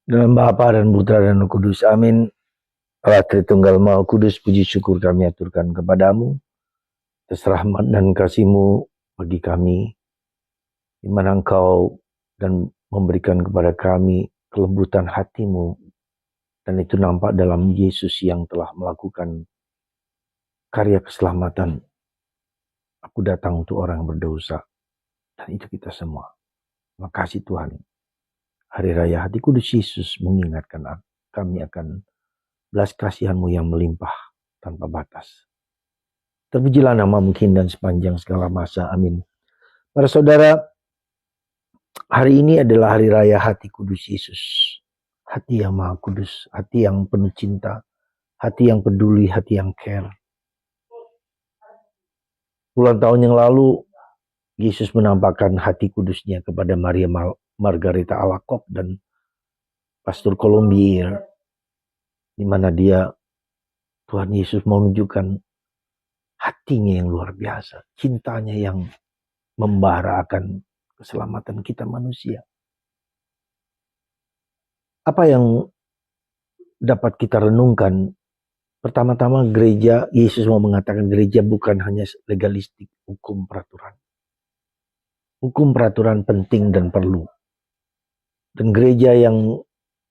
Dalam Bapa dan Putra dan Roh Kudus. Amin. Allah Tritunggal Maha Kudus, puji syukur kami aturkan kepadamu atas rahmat dan kasih-Mu bagi kami, di mana Engkau dan memberikan kepada kami kelembutan hati-Mu, dan itu nampak dalam Yesus yang telah melakukan karya keselamatan. Aku datang untuk orang berdosa, dan itu kita semua. Terima kasih Tuhan. Hari Raya Hati Kudus Yesus mengingatkan kami akan belas kasihan-Mu yang melimpah tanpa batas. Terpujilah nama mungkin dan sepanjang segala masa. Amin. Para saudara, hari ini adalah Hari Raya Hati Kudus Yesus. Hati yang maha kudus, hati yang penuh cinta, hati yang peduli, hati yang care. Puluhan tahun yang lalu, Yesus menampakkan hati kudusnya kepada Maria Margarita Alacoque dan Pastor Colombier, di mana Tuhan Yesus mau menunjukkan hatinya yang luar biasa, cintanya yang membara akan keselamatan kita manusia. Apa yang dapat kita renungkan? Pertama-tama gereja, Yesus mau mengatakan gereja bukan hanya legalistik, hukum peraturan. Hukum peraturan penting dan perlu. Dan gereja yang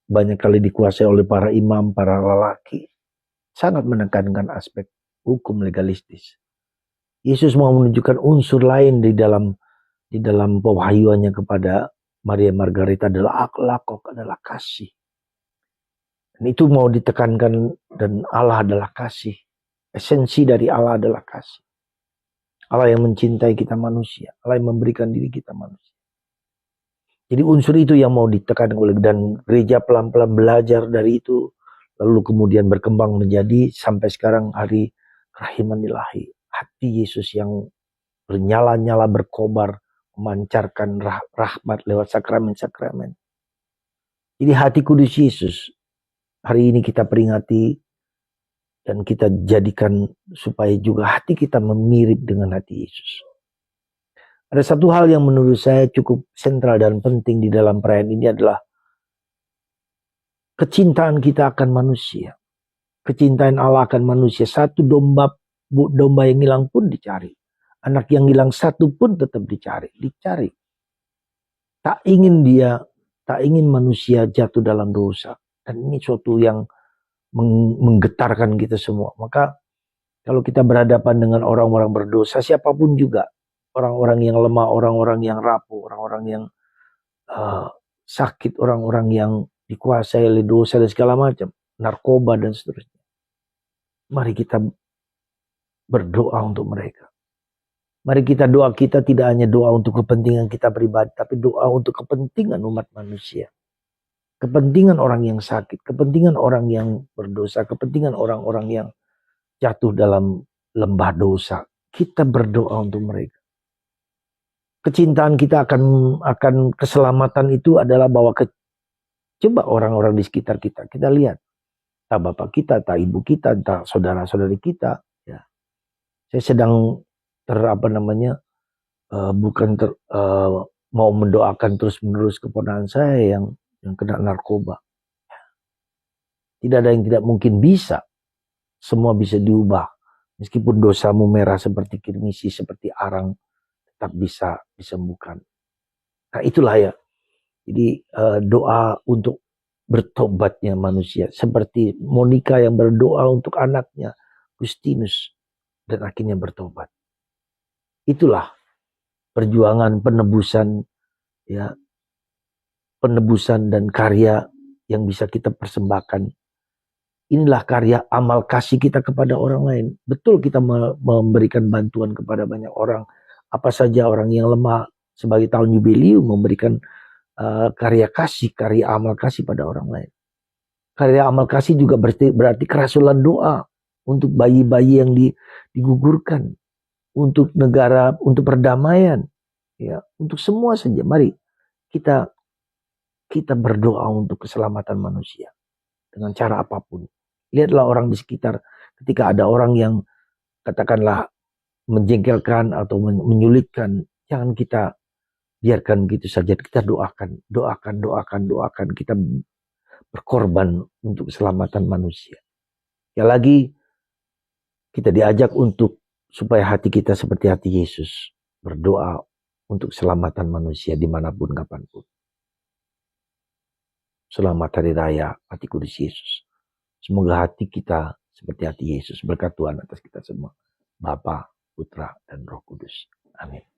banyak kali dikuasai oleh para imam, para lelaki, sangat menekankan aspek hukum legalistis. Yesus mau menunjukkan unsur lain di dalam pewahyuannya kepada Maria Margarita adalah Alacoque, adalah kasih. Dan itu mau ditekankan, dan Allah adalah kasih. Esensi dari Allah adalah kasih. Allah yang mencintai kita manusia. Allah yang memberikan diri kita manusia. Jadi unsur itu yang mau ditekankan oleh, dan gereja pelan-pelan belajar dari itu. Lalu kemudian berkembang menjadi sampai sekarang hari kerahiman ilahi. Hati Yesus yang bernyala-nyala, berkobar, memancarkan rahmat lewat sakramen-sakramen. Jadi hati kudus Yesus. Hari ini kita peringati dan kita jadikan supaya juga hati kita memirip dengan hati Yesus. Ada satu hal yang menurut saya cukup sentral dan penting di dalam perayaan ini adalah kecintaan kita akan manusia. Kecintaan Allah akan manusia. Satu domba yang hilang pun dicari. Anak yang hilang satu pun tetap dicari. Tak ingin manusia jatuh dalam dosa. Dan ini suatu yang menggetarkan kita semua. Maka kalau kita berhadapan dengan orang-orang berdosa, siapapun juga, orang-orang yang lemah, orang-orang yang rapuh, orang-orang yang sakit, orang-orang yang dikuasai oleh dosa dan segala macam, narkoba dan seterusnya. Mari kita berdoa untuk mereka. Mari doa kita tidak hanya doa untuk kepentingan kita pribadi, tapi doa untuk kepentingan umat manusia. Kepentingan orang yang sakit, kepentingan orang yang berdosa, kepentingan orang-orang yang jatuh dalam lembah dosa. Kita berdoa untuk mereka. Kecintaan kita akan keselamatan itu adalah bahwa coba orang-orang di sekitar kita lihat. Entah bapak kita, entah ibu kita, entah saudara-saudari kita. Ya. Saya sedang mau mendoakan terus-menerus keponakan saya yang kena narkoba. Tidak ada yang tidak mungkin bisa. Semua bisa diubah. Meskipun dosamu merah seperti kirmisi, seperti arang, tetap bisa disembuhkan. Nah itulah ya. Jadi doa untuk bertobatnya manusia. Seperti Monica yang berdoa untuk anaknya, Gustinus, dan akhirnya bertobat. Itulah perjuangan penebusan, ya, penebusan dan karya yang bisa kita persembahkan. Inilah karya amal kasih kita kepada orang lain. Betul kita memberikan bantuan kepada banyak orang. Apa saja orang yang lemah sebagai tahun jubilium memberikan karya kasih, karya amal kasih pada orang lain. Karya amal kasih juga berarti kerasulan doa untuk bayi-bayi yang digugurkan, untuk negara, untuk perdamaian, ya, untuk semua saja. Mari kita berdoa untuk keselamatan manusia dengan cara apapun. Lihatlah orang di sekitar, ketika ada orang yang katakanlah menjengkelkan atau menyulitkan, jangan kita biarkan begitu saja. Kita doakan. Kita berkorban untuk keselamatan manusia. Ya lagi kita diajak untuk supaya hati kita seperti hati Yesus, berdoa untuk keselamatan manusia dimanapun kapanpun. Selamat Hari Raya Hati Kudus Yesus. Semoga hati kita seperti hati Yesus. Berkat Tuhan atas kita semua. Bapa, Putra, dan Roh Kudus. Amin.